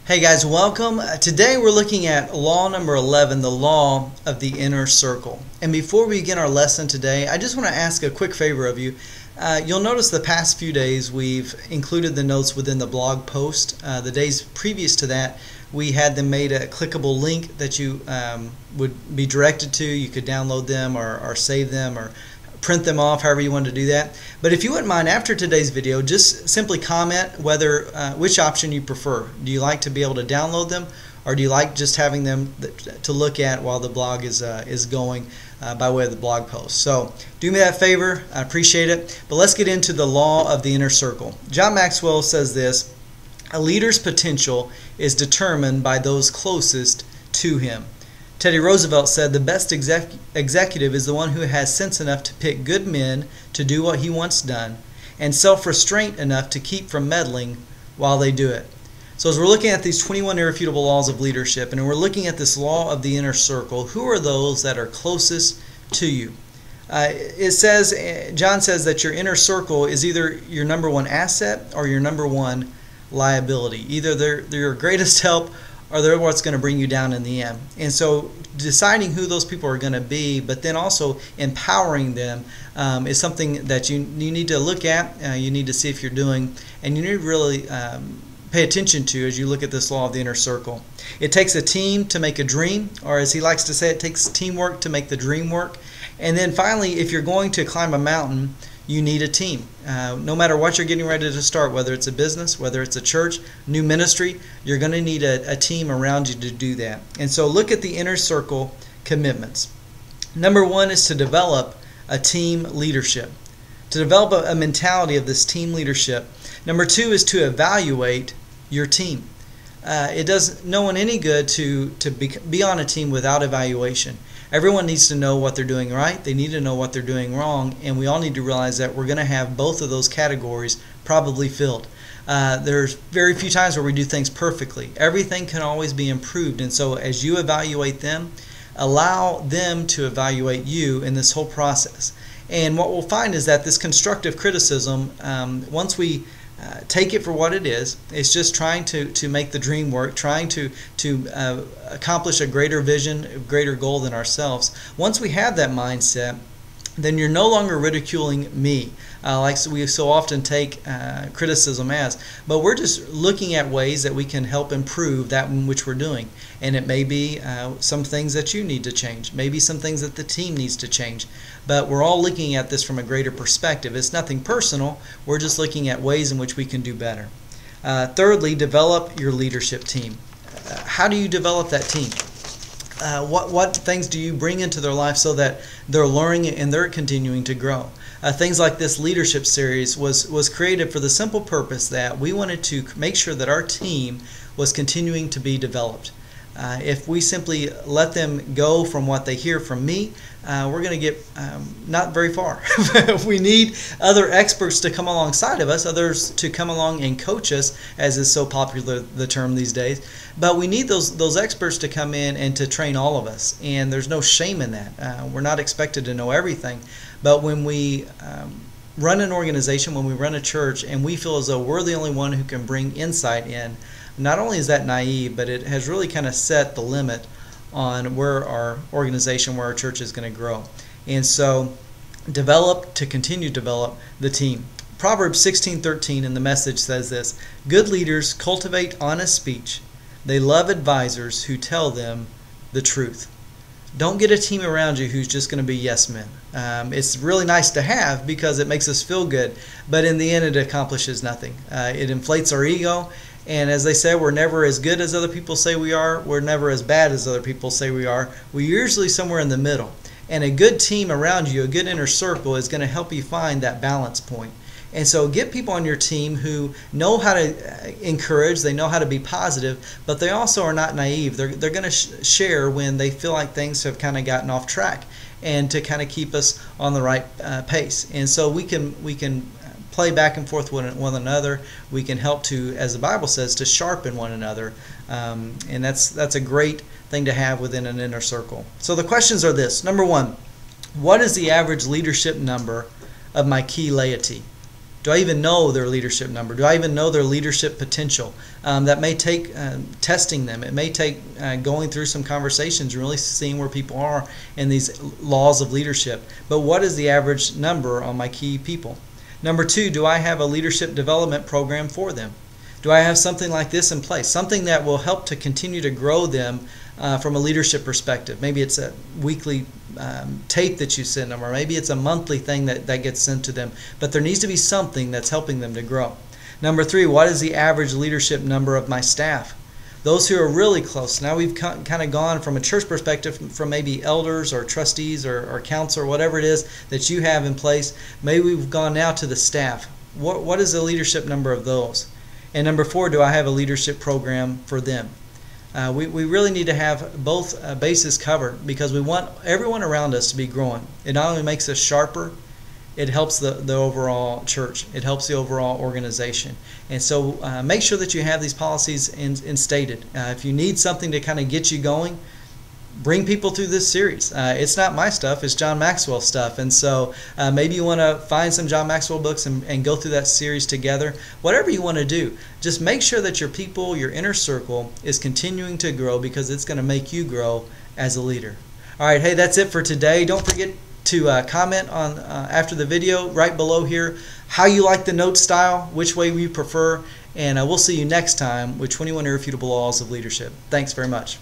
Hey guys, welcome. Today we're looking at law number 11, the law of the inner circle. And before we begin our lesson today, I just want to ask a quick favor of you. You'll notice the past few days we've included the notes within the blog post. The days previous to that, we had them made a clickable link that you would be directed to. You could download them or save them or print them off, however you want to do that. But if you wouldn't mind, after today's video, just simply comment whether which option you prefer. Do you like to be able to download them, or do you like just having them to look at while the blog is going by way of the blog post? So do me that favor, I appreciate it. But let's get into the law of the inner circle. John Maxwell says this: a leader's potential is determined by those closest to him. Teddy Roosevelt said the best executive is the one who has sense enough to pick good men to do what he wants done, and self-restraint enough to keep from meddling while they do it. So as we're looking at these 21 irrefutable laws of leadership, and we're looking at this law of the inner circle, who are those that are closest to you? John says that your inner circle is either your number one asset or your number one liability. Either they're your greatest help, or they're what's going to bring you down in the end. And so deciding who those people are going to be, but then also empowering them is something that you need to look at, you need to see if you're doing, and you need to really pay attention to as you look at this law of the inner circle. It takes a team to make a dream, or as he likes to say, it takes teamwork to make the dream work. And then finally, if you're going to climb a mountain, you need a team. No matter what you're getting ready to start, whether it's a business, whether it's a church, new ministry, you're going to need a team around you to do that. And so look at the inner circle commitments. Number one is to develop a team leadership, to develop a mentality of this team leadership. Number two is to evaluate your team. It does no one any good to be on a team without evaluation. Everyone needs to know what they're doing right. They need to know what they're doing wrong, and we all need to realize that we're going to have both of those categories probably filled. There's very few times where we do things perfectly. Everything can always be improved, and so as you evaluate them, allow them to evaluate you in this whole process. And what we'll find is that this constructive criticism, once we take it for what it is, it's just trying to make the dream work, trying to accomplish a greater vision, a greater goal than ourselves. Once we have that mindset, then you're no longer ridiculing me, like we so often take criticism as, but we're just looking at ways that we can help improve that in which we're doing. And it may be some things that you need to change, maybe some things that the team needs to change, but we're all looking at this from a greater perspective. It's nothing personal, we're just looking at ways in which we can do better. Thirdly, develop your leadership team. How do you develop that team? What things do you bring into their life so that they're learning and they're continuing to grow? Things like this leadership series was created for the simple purpose that we wanted to make sure that our team was continuing to be developed. If we simply let them go from what they hear from me, we're going to get not very far. We need other experts to come alongside of us, others to come along and coach us, as is so popular the term these days. But we need those experts to come in and to train all of us, and there's no shame in that. We're not expected to know everything, but when we run an organization, when we run a church, and we feel as though we're the only one who can bring insight in, not only is that naive, but it has really kind of set the limit on where our organization, where our church is going to grow. And so continue to develop the team. Proverbs 16:13 in the Message says this: good leaders cultivate honest speech. They love advisors who tell them the truth. Don't get a team around you who's just going to be yes men. It's really nice to have because it makes us feel good, but in the end it accomplishes nothing. It inflates our ego. And as they say, we're never as good as other people say we are. We're never as bad as other people say we are. We're usually somewhere in the middle. And a good team around you, a good inner circle, is going to help you find that balance point. And so get people on your team who know how to encourage, they know how to be positive, but they also are not naive. They're going to share when they feel like things have kind of gotten off track, and to kind of keep us on the right pace. And so we can play back and forth with one another. We can help to, as the Bible says, to sharpen one another, and that's a great thing to have within an inner circle. So the questions are this: number one, what is the average leadership number of my key laity? Do I even know their leadership number? Do I even know their leadership potential? That may take testing them. It may take going through some conversations and really seeing where people are in these laws of leadership. But what is the average number on my key people? Number 2, do I have a leadership development program for them? Do I have something like this in place? Something that will help to continue to grow them from a leadership perspective. Maybe it's a weekly tape that you send them, or maybe it's a monthly thing that gets sent to them. But there needs to be something that's helping them to grow. Number 3, what is the average leadership number of my staff? Those who are really close. Now we've kind of gone from a church perspective from maybe elders or trustees or council or whatever it is that you have in place. Maybe we've gone now to the staff. What is the leadership number of those? And number 4, do I have a leadership program for them? We really need to have both bases covered, because we want everyone around us to be growing. It not only makes us sharper, it helps the overall church. It helps the overall organization. And so make sure that you have these policies instated. If you need something to kind of get you going, bring people through this series. It's not my stuff, it's John Maxwell stuff. And so maybe you want to find some John Maxwell books and go through that series together. Whatever you want to do, just make sure that your people, your inner circle, is continuing to grow, because it's going to make you grow as a leader. All right, hey, that's it for today. Don't forget to comment on after the video right below here how you like the note style, which way you prefer, and we'll see you next time with 21 Irrefutable Laws of Leadership. Thanks very much.